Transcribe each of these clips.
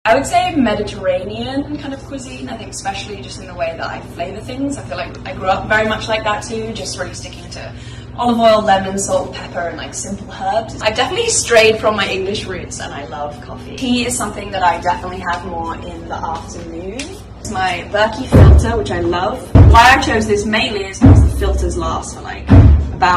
I would say Mediterranean kind of cuisine. I think especially just in the way that I flavour things. I feel like I grew up very much like that too, just really sticking to olive oil, lemon, salt, pepper, and like simple herbs. I've definitely strayed from my English roots and I love coffee. Tea is something that I definitely have more in the afternoon. It's my Berkey filter, which I love. Why I chose this mainly is because the filters last for like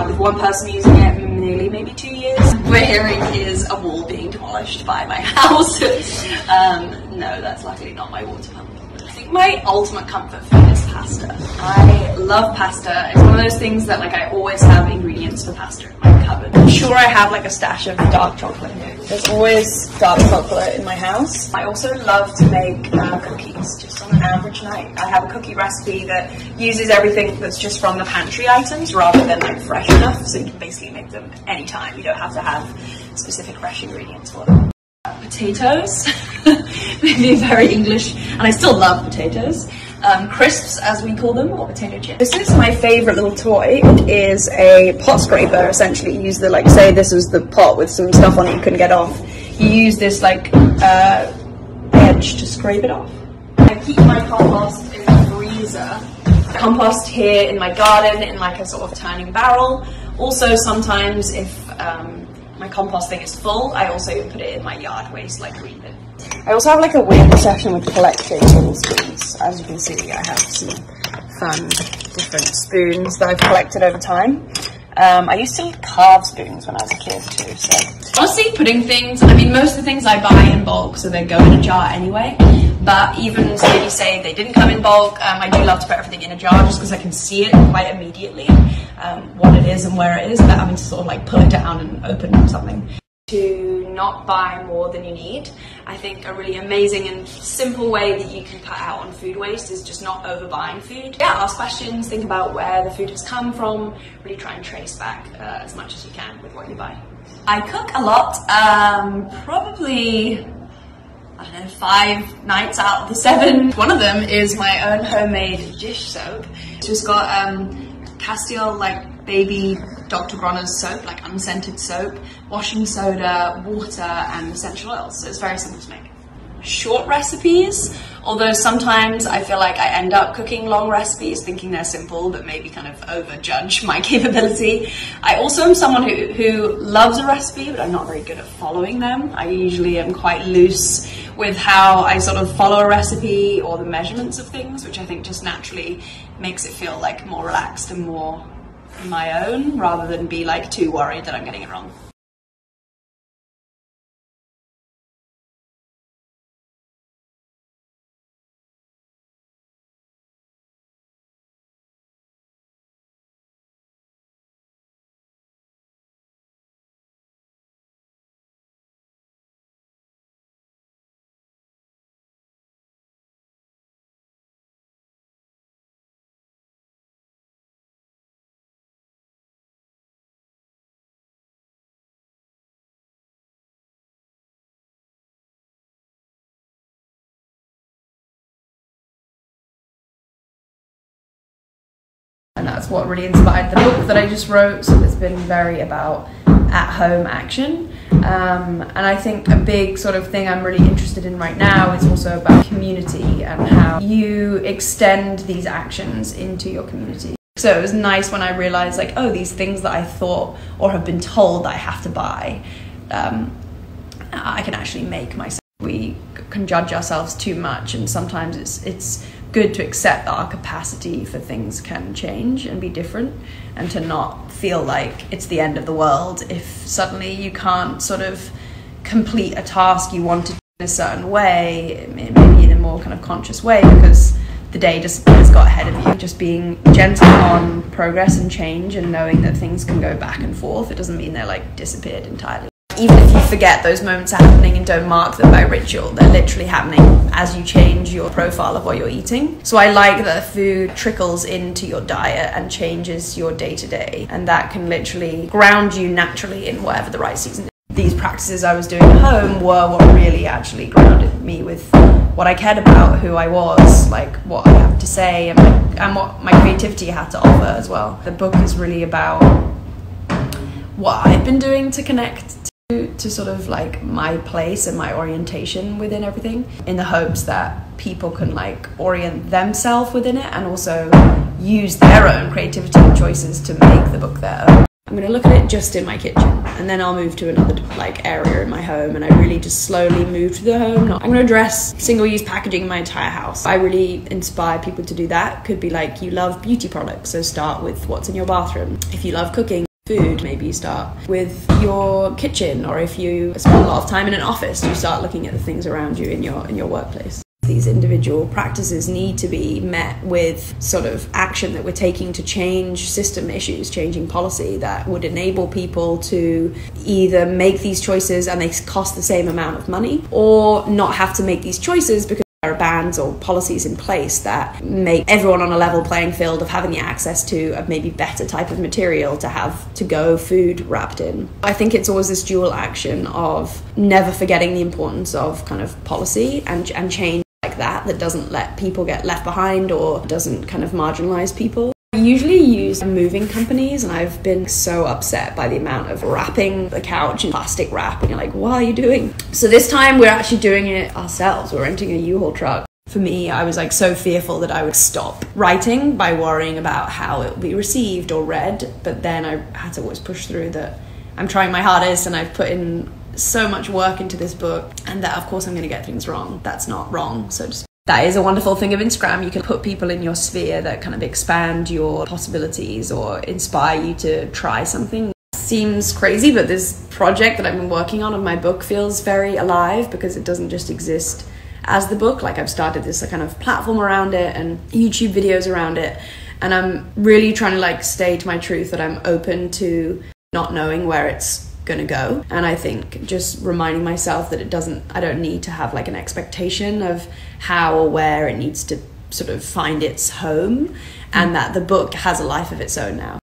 with one person using it nearly maybe 2 years. We're hearing is a wall being demolished by my house. No, that's luckily not my water pump. I think my ultimate comfort food is pasta. I love pasta. It's one of those things that like I always have ingredients for pasta in my cupboard. I'm sure I have like a stash of dark chocolate here. There's always dark chocolate in my house. I also love to make cookies just on an average night. I have a cookie recipe that uses everything that's just from the pantry items rather than like fresh enough, so you can basically make them anytime. You don't have to have specific fresh ingredients for them. Potatoes, maybe very English, and I still love potatoes. Crisps, as we call them, or potato chips. This is my favourite little toy. It is a pot scraper, essentially. You use the, like, say this was the pot with some stuff on it you couldn't get off. You use this, like, edge to scrape it off. I keep my compost in the freezer. Compost here in my garden in, like, a sort of turning barrel. Also, sometimes if my compost thing is full, I also put it in my yard waste, like green bin. I also have like a weird obsession with collecting little spoons. As you can see, I have some fun different spoons that I've collected over time. I used to carve spoons when I was a kid too, so. Honestly, putting things, I mean, most of the things I buy in bulk, so they go in a jar anyway. But even maybe say they didn't come in bulk, I do love to put everything in a jar just because I can see it quite immediately, what it is and where it is, without having to sort of like pull it down and open something. To not buy more than you need. I think a really amazing and simple way that you can cut out on food waste is just not overbuying food. Yeah, ask questions, think about where the food has come from, really try and trace back as much as you can with what you buy. I cook a lot, probably, I don't know, 5 nights out of the 7. One of them is my own homemade dish soap. It's just got Castile, like baby Dr. Bronner's soap, like unscented soap, washing soda, water, and essential oils. So it's very simple to make. Short recipes, although sometimes I feel like I end up cooking long recipes thinking they're simple but maybe kind of overjudge my capability. I also am someone who loves a recipe but I'm not very good at following them. I usually am quite loose with how I sort of follow a recipe or the measurements of things, which I think just naturally makes it feel like more relaxed and more my own rather than be like too worried that I'm getting it wrong. And that's what really inspired the book that I just wrote. So it's been very about at-home action. And I think a big sort of thing I'm really interested in right now is also about community and how you extend these actions into your community. So it was nice when I realized like, oh, these things that I thought or have been told that I have to buy, I can actually make myself. We can judge ourselves too much, and sometimes it's good to accept that our capacity for things can change and be different, and to not feel like it's the end of the world if suddenly you can't sort of complete a task you wanted in a certain way, maybe in a more kind of conscious way, because the day just has got ahead of you. Just being gentle on progress and change and knowing that things can go back and forth. It doesn't mean they're like disappeared entirely. Even if you forget those moments are happening and don't mark them by ritual, they're literally happening as you change your profile of what you're eating. So I like that food trickles into your diet and changes your day-to-day, and that can literally ground you naturally in whatever the right season is. These practices I was doing at home were what really actually grounded me with what I cared about, who I was, like what I have to say, and what my creativity had to offer as well. The book is really about what I've been doing to connect to sort of like my place and my orientation within everything, in the hopes that people can like orient themselves within it and also use their own creativity and choices to make the book their own. I'm going to look at it just in my kitchen, and then I'll move to another like area in my home, and I really just slowly move to the home. I'm going to address single-use packaging in my entire house. I really inspire people to do that. Could be like, you love beauty products, so start with what's in your bathroom. If you love cooking food, maybe you start with your kitchen, or if you spend a lot of time in an office, you start looking at the things around you in your workplace. These individual practices need to be met with sort of action that we're taking to change system issues, changing policy that would enable people to either make these choices and they cost the same amount of money, or not have to make these choices because there are bans or policies in place that make everyone on a level playing field of having the access to a maybe better type of material to have to-go food wrapped in. I think it's always this dual action of never forgetting the importance of kind of policy and change like that doesn't let people get left behind or doesn't kind of marginalize people. I usually use moving companies, and I've been so upset by the amount of wrapping the couch in plastic wrap, and you're like, what are you doing? So this time we're actually doing it ourselves. We're renting a U-Haul truck. For me, I was like so fearful that I would stop writing by worrying about how it would be received or read, but then I had to always push through that I'm trying my hardest and I've put in so much work into this book, and that of course I'm going to get things wrong. That's not wrong. So that is a wonderful thing of Instagram. You can put people in your sphere that kind of expand your possibilities or inspire you to try something. Seems crazy, but this project that I've been working on of my book feels very alive because it doesn't just exist as the book. Like, I've started this kind of platform around it and YouTube videos around it, and I'm really trying to like stay to my truth that I'm open to not knowing where it's gonna go. And I think just reminding myself that I don't need to have like an expectation of how or where it needs to sort of find its home, and that the book has a life of its own now.